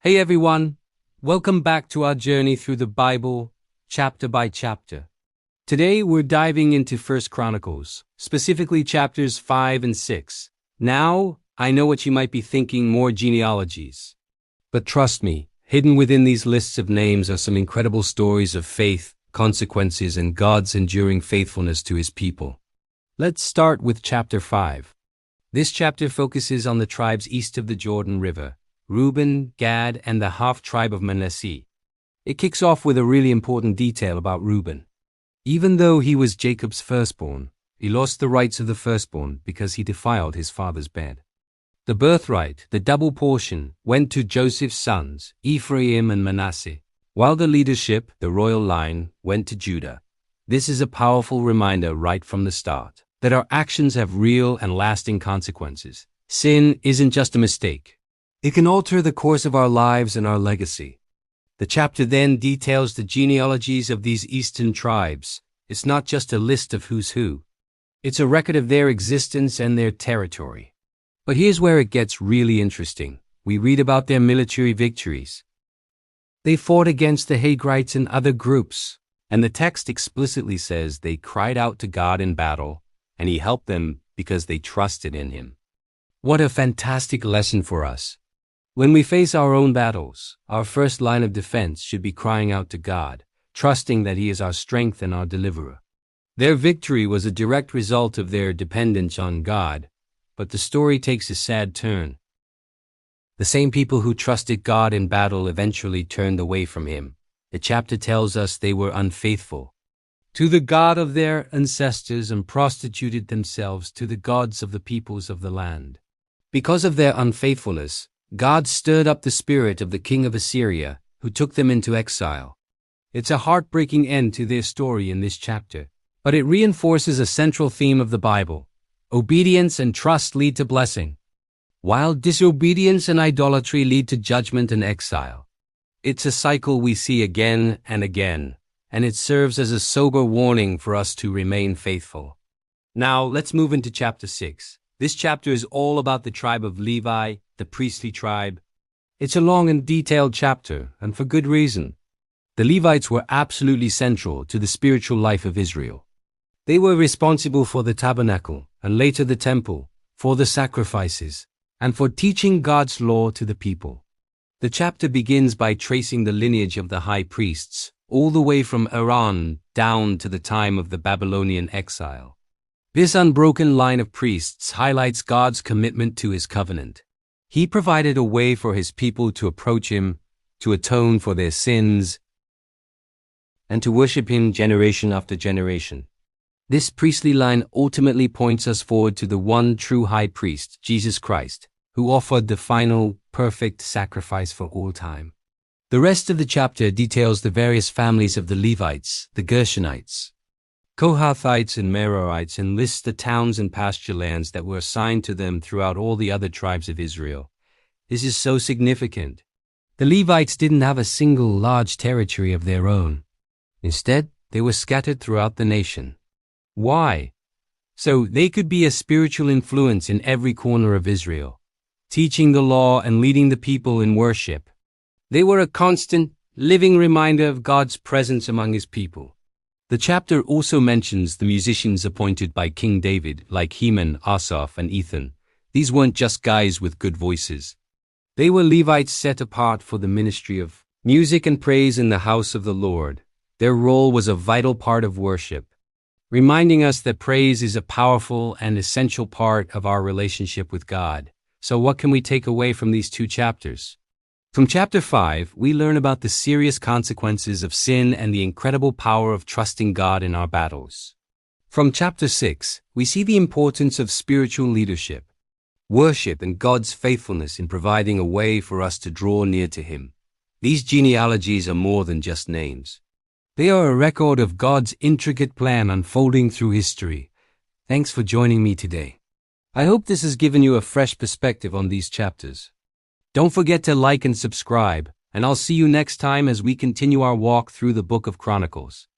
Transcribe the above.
Hey everyone, welcome back to our journey through the Bible, chapter by chapter. Today we're diving into 1 Chronicles, specifically chapters 5 and 6. Now, I know what you might be thinking, more genealogies. But trust me, hidden within these lists of names are some incredible stories of faith, consequences, and God's enduring faithfulness to His people. Let's start with chapter 5. This chapter focuses on the tribes east of the Jordan River, Reuben, Gad, and the half-tribe of Manasseh. It kicks off with a really important detail about Reuben. Even though he was Jacob's firstborn, he lost the rights of the firstborn because he defiled his father's bed. The birthright, the double portion, went to Joseph's sons, Ephraim and Manasseh, while the leadership, the royal line, went to Judah. This is a powerful reminder right from the start that our actions have real and lasting consequences. Sin isn't just a mistake. It can alter the course of our lives and our legacy. The chapter then details the genealogies of these eastern tribes. It's not just a list of who's who. It's a record of their existence and their territory. But here's where it gets really interesting. We read about their military victories. They fought against the Hagrites and other groups, and the text explicitly says they cried out to God in battle, and He helped them because they trusted in Him. What a fantastic lesson for us. When we face our own battles, our first line of defense should be crying out to God, trusting that He is our strength and our deliverer. Their victory was a direct result of their dependence on God, but the story takes a sad turn. The same people who trusted God in battle eventually turned away from Him. The chapter tells us they were unfaithful to the God of their ancestors and prostituted themselves to the gods of the peoples of the land. Because of their unfaithfulness, God stirred up the spirit of the king of Assyria, who took them into exile. It's a heartbreaking end to their story in this chapter, but it reinforces a central theme of the Bible. Obedience and trust lead to blessing, while disobedience and idolatry lead to judgment and exile. It's a cycle we see again and again, and it serves as a sober warning for us to remain faithful. Now, let's move into chapter 6. This chapter is all about the tribe of Levi, the priestly tribe. It's a long and detailed chapter, and for good reason. The Levites were absolutely central to the spiritual life of Israel. They were responsible for the tabernacle, and later the temple, for the sacrifices, and for teaching God's law to the people. The chapter begins by tracing the lineage of the high priests, all the way from Aaron down to the time of the Babylonian exile. This unbroken line of priests highlights God's commitment to His covenant. He provided a way for His people to approach Him, to atone for their sins, and to worship Him generation after generation. This priestly line ultimately points us forward to the one true high priest, Jesus Christ, who offered the final, perfect sacrifice for all time. The rest of the chapter details the various families of the Levites, the Gershonites, Kohathites and Merarites, and lists the towns and pasture lands that were assigned to them throughout all the other tribes of Israel. This is so significant. The Levites didn't have a single large territory of their own. Instead, they were scattered throughout the nation. Why? So they could be a spiritual influence in every corner of Israel, teaching the law and leading the people in worship. They were a constant, living reminder of God's presence among His people. The chapter also mentions the musicians appointed by King David, like Heman, Asaph, and Ethan. These weren't just guys with good voices. They were Levites set apart for the ministry of music and praise in the house of the Lord. Their role was a vital part of worship, reminding us that praise is a powerful and essential part of our relationship with God. So what can we take away from these two chapters? From chapter 5, we learn about the serious consequences of sin and the incredible power of trusting God in our battles. From chapter 6, we see the importance of spiritual leadership, worship, and God's faithfulness in providing a way for us to draw near to Him. These genealogies are more than just names. They are a record of God's intricate plan unfolding through history. Thanks for joining me today. I hope this has given you a fresh perspective on these chapters. Don't forget to like and subscribe, and I'll see you next time as we continue our walk through the book of Chronicles.